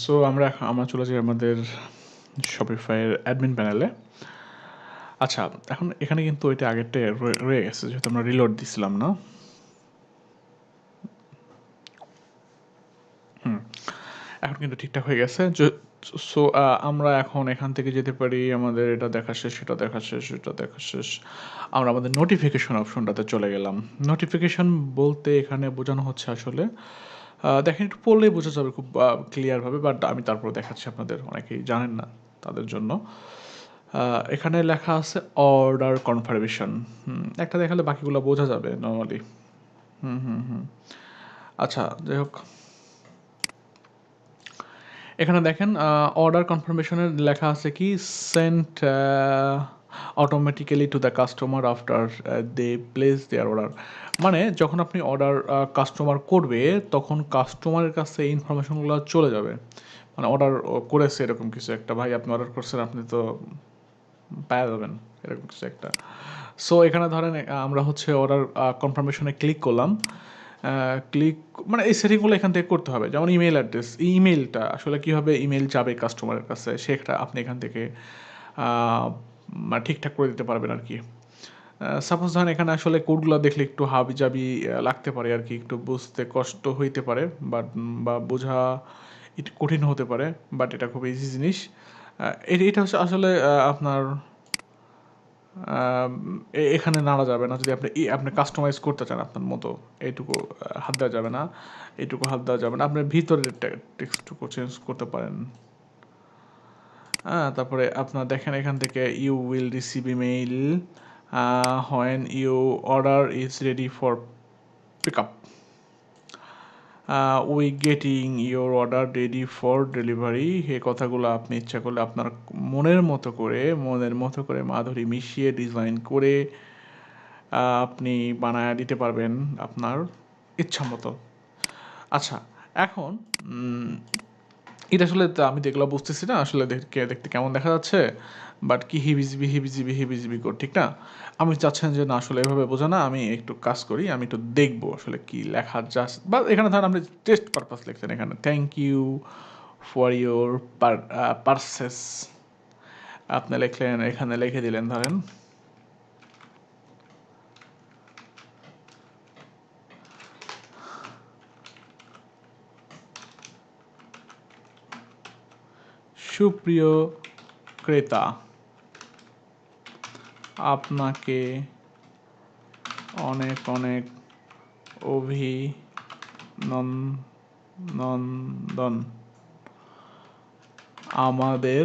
So আমরা চলে যাই আমাদের শপিফাইয়ের অ্যাডমিন প্যানেলে। আচ্ছা, এখন এখানে কিন্তু ওইটা আগেরটা রয়ে গেছে, যেহেতু আমরা রিলোড দিছিলাম না। এখন কিন্তু ঠিকঠাক হয়ে গেছে। সো আমরা এখন এখান থেকে যেতে পারি, আমাদের এটা দেখা শেষ, সেটা দেখা শেষ, সেটা দেখা শেষ। আমরা আমাদের নোটিফিকেশন অপশনটাতে চলে গেলাম। নোটিফিকেশন বলতে এখানে বোঝানো হচ্ছে আসলে, দেখেন একটু পড়লেই বোঝা যাবে খুব ক্লিয়ারভাবে, বাট আমি তারপরে দেখাচ্ছি, আপনাদের অনেকেই জানেন না তাদের জন্য। এখানে লেখা আছে অর্ডার কনফার্মেশন। একটা দেখালে বাকিগুলো বোঝা যাবে নর্মালি। আচ্ছা, যাই হোক, এখানে দেখেন অর্ডার কনফার্মেশনের লেখা আছে কি, sent automatically to the customer after they place their order. মানে যখন আপনি অর্ডার কাস্টমার করবে, তখন কাস্টমারের কাছে এই ইনফরমেশনগুলো চলে যাবে। মানে অর্ডার করেছে এরকম কিছু একটা, ভাই আপনি অর্ডার করছেন, আপনি তো পাওয়া যাবেন এরকম কিছু একটা। সো এখানে ধরেন আমরা হচ্ছে অর্ডার কনফার্মেশনে ক্লিক করলাম। ক্লিক মানে এই সেটিংগুলো এখান থেকে করতে হবে, যেমন ইমেল অ্যাড্রেস, ইমেলটা আসলে কীভাবে ইমেল যাবে কাস্টমারের কাছে সেটা আপনি এখান থেকে মানে ঠিকঠাক করে দিতে পারবেন আর কি। সাপোজ ধরেন এখানে আসলে কোডগুলো দেখলে একটু হাবিজাবি লাগতে পারে আর কি, একটু বুঝতে কষ্ট হইতে পারে, বাট বা বোঝা একটু কঠিন হতে পারে, বাট এটা খুব ইজি জিনিস। এটা হচ্ছে আসলে আপনার এখানে নাড়া যাবে না যদি আপনি কাস্টমাইজ করতে চান আপনার মতো। এইটুকু হাত দেওয়া যাবে না, এইটুকু হাত দেওয়া যাবে না। আপনার ভিতরের টেক্সটটুকু চেঞ্জ করতে পারেন। তারপরে আপনার দেখেন এখান থেকে you will receive email when you order is ready for pick up, we getting your order ready for delivery. এই কথাগুলো আপনি ইচ্ছা করলে আপনার মনের মতো করে মাধুরী মিশিয়ে ডিজাইন করে আপনি বানায় দিতে পারবেন আপনার ইচ্ছা মতো। আচ্ছা, এখন এটা আসলে আমি দেখলে বুঝতেছি না আসলে দেখতে কেমন দেখা যাচ্ছে, বাট কি হিবিজিবি হিবিজিবি হিবিজিবি কর, ঠিক না? আমি চাচ্ছেন যে না আসলে এভাবে বোঝা না, আমি একটু কাজ করি, আমি একটু দেখবো আসলে কি লেখা জাস্ট। বা এখানে ধরেন আপনি টেস্ট পারপাস লিখছেন, এখানে thank you for your purchase আপনি লিখলেন, এখানে লিখে দিলেন ধরেন সুপ্রিয় ক্রেতা, আপনাকে অনেক অনেক অভিনন্দন, আমাদের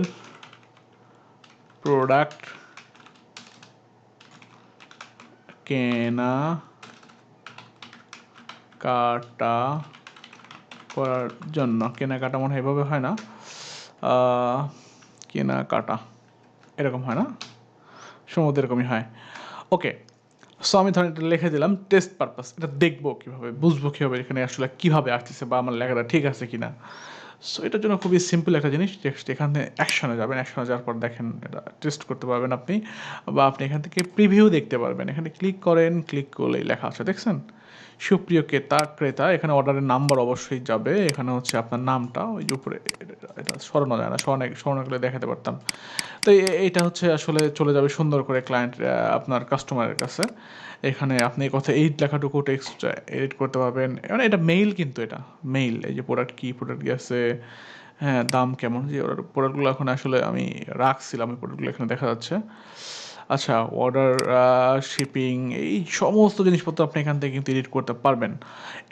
প্রোডাক্ট কেনাকাটা করার জন্য। কেনাকাটা মনে হয় এভাবে হয় না, কেনাকাটা এরকম হয় না, সম্ভবত এরকমই হয়। ওকে, সো আমি ধরেন এটা লিখে দিলাম টেস্ট পারপাস, এটা দেখবো কীভাবে, বুঝবো কীভাবে এখানে আসলে কীভাবে আসতেছে বা আমার লেখাটা ঠিক আছে কি না। সো এটার জন্য খুবই সিম্পল একটা জিনিস, টেক্সট এখানে অ্যাকশনে যাবেন, অ্যাকশনে যাওয়ার পর দেখেন এটা টেস্ট করতে পারবেন আপনি, বা আপনি এখান থেকে প্রিভিউ দেখতে পারবেন। এখানে ক্লিক করেন, ক্লিক করলেই লেখা আছে দেখছেন সুপ্রিয় ক্রেতা। এখানে অর্ডারের নাম্বার অবশ্যই যাবে, এখানে হচ্ছে আপনার নামটা ওই যে উপরে, এটা সরানো যায় না, সরানো গেলে দেখাতে পারতাম। তো এইটা হচ্ছে আসলে চলে যাবে সুন্দর করে ক্লায়েন্ট আপনার কাস্টমারের কাছে। এখানে আপনি কথা এই লেখাটুকু টেক্সট এডিট করতে পারবেন। মানে এটা মেইল, কিন্তু এটা মেইল, এই যে প্রোডাক্ট কী, প্রোডাক্ট গেছে, হ্যাঁ দাম কেমন, যে প্রোডাক্টগুলো এখন আসলে আমি রাখছিলাম, এই প্রোডাক্টগুলো এখানে দেখা যাচ্ছে। আচ্ছা, অর্ডার শিপিং, এই সমস্ত জিনিসপত্র আপনি এখান থেকে কিন্তু এডিট করতে পারবেন।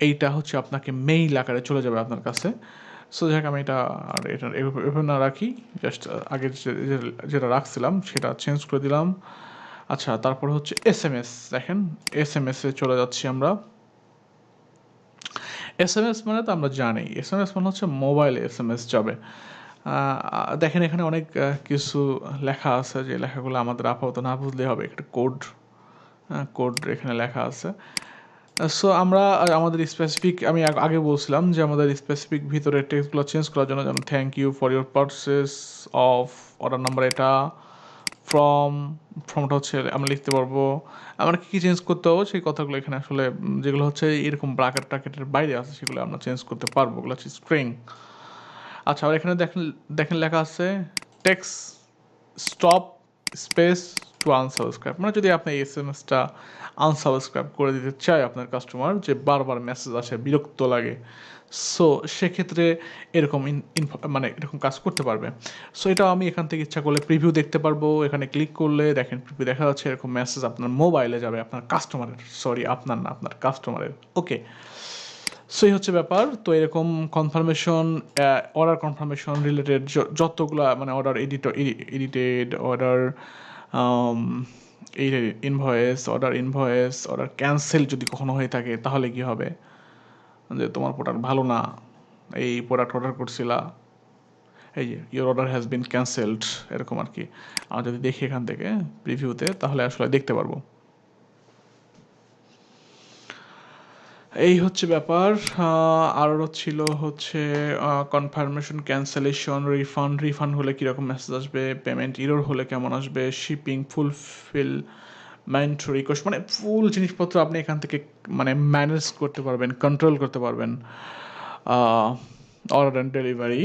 এইটা হচ্ছে আপনাকে মেইল আকারে চলে যাবে আপনার কাছে। সো যাই হোক, আমি এটা আর এটা এভাবে না রাখি, জাস্ট আগে যেটা রাখছিলাম সেটা চেঞ্জ করে দিলাম। আচ্ছা, তারপর হচ্ছে SMS, দেখেন SMS-এ চলে যাচ্ছি আমরা। SMS মানে তো আমরা জানি, SMS মানে হচ্ছে মোবাইলে SMS যাবে। দেখেন এখানে অনেক কিছু লেখা আছে, যে লেখাগুলো আমাদের আপাতত না বুঝলে হবে, একটা কোড এখানে লেখা আছে। সো আমরা আমাদের স্পেসিফিক, আমি আগে বলছিলাম যে আমাদের স্পেসিফিক ভিতরে টেক্সটগুলো চেঞ্জ করার জন্য, যেমন thank you for your purchase of, order number এটা, ফ্রমটা হচ্ছে আমরা লিখতে পারবো। আমরা কী চেঞ্জ করতে পারবো সেই কথাগুলো এখানে আসলে, যেগুলো হচ্ছে এরকম ব্র্যাকেটের বাইরে আছে সেগুলো আমরা চেঞ্জ করতে পারবো, ওগুলো হচ্ছে স্ট্রিং। আচ্ছা, আর এখানে দেখেন দেখেন লেখা আছে text stop space to unsubscribe, মানে যদি আপনি এই এসএমএসটা আনসাবস্ক্রাইব করে দিতে চায় আপনার কাস্টমার, যে বারবার মেসেজ আসে বিরক্ত লাগে, সো সেক্ষেত্রে এরকম মানে এরকম কাজ করতে পারবে। সো এটা আমি এখান থেকে ইচ্ছা করলে প্রিভিউ দেখতে পারবো, এখানে ক্লিক করলে দেখেন প্রিভিউ দেখা যাচ্ছে, এরকম মেসেজ আপনার মোবাইলে যাবে, আপনার কাস্টমারের, সরি আপনার না, আপনার কাস্টমারের। ওকে, সো এই হচ্ছে ব্যাপার। তো এরকম কনফার্মেশন, অর্ডার কনফার্মেশন রিলেটেড যতগুলা মানে অর্ডার এডিটেড অর্ডার, এই ইনভয়েস, অর্ডার ক্যান্সেল যদি কখনো হয়ে থাকে তাহলে কি হবে, যে তোমার প্রোডাক্ট ভালো না, এই প্রোডাক্ট অর্ডার করছিলা, এই যে your order has been cancelled, এরকম আর কি। আমরা যদি দেখি এখান থেকে প্রিভিউতে তাহলে আসলে দেখতে পারবো। এই হচ্ছে ব্যাপার। আর ছিল হচ্ছে কনফার্মেশন, ক্যান্সেলেশন, রিফান্ড হলে কীরকম মেসেজ আসবে, পেমেন্ট ইরর হলে কেমন আসবে, শিপিং ফুলফিলমেন্ট রিকোয়েস্ট, মানে ফুল জিনিসপত্র আপনি এখান থেকে মানে ম্যানেজ করতে পারবেন, কন্ট্রোল করতে পারবেন। অর্ডার অ্যান্ড ডেলিভারি,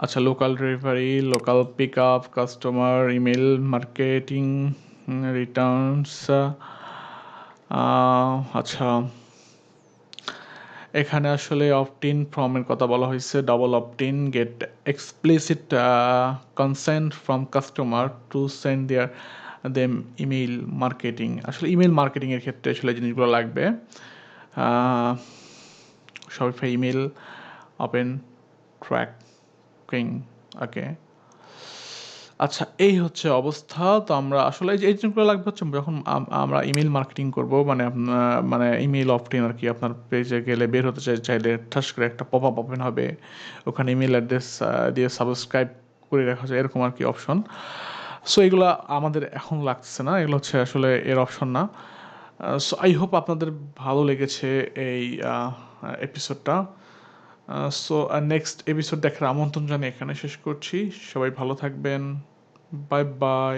আচ্ছা local delivery, local pick up, customer email marketing, returns. আচ্ছা, এখানে আসলে অপটিন ফর্মের কথা বলা হয়েছে, double opt in, get explicit consent from customer to send them email marketing. আসলে ইমেল মার্কেটিংয়ের ক্ষেত্রে আসলে জিনিসগুলো লাগবে। Shopify email open tracking, okay. আচ্ছা, এই হচ্ছে অবস্থা। তো আমরা আসলে এই জিনিসগুলো লাগবে হচ্ছে যখন আমরা ইমেল মার্কেটিং করব, মানে মানে ইমেল অপটিন আর কি, আপনার পেজে গেলে বের হতে চাইলে ঠাস করে একটা পপ আপ ওপেন হবে, ওখানে ইমেল অ্যাড্রেস দিয়ে সাবস্ক্রাইব করে রাখা যায়, এরকম আর কি অপশন। সো এগুলো আমাদের এখন লাগছে না, এগুলো হচ্ছে আসলে এর অপশন না। সো আই হোপ আপনাদের ভালো লেগেছে এই এপিসোডটা। সো নেক্সট এপিসোড দেখার আমন্ত্রণ জানিয়ে এখানে শেষ করছি। সবাই ভালো থাকবেন, বাই বাই।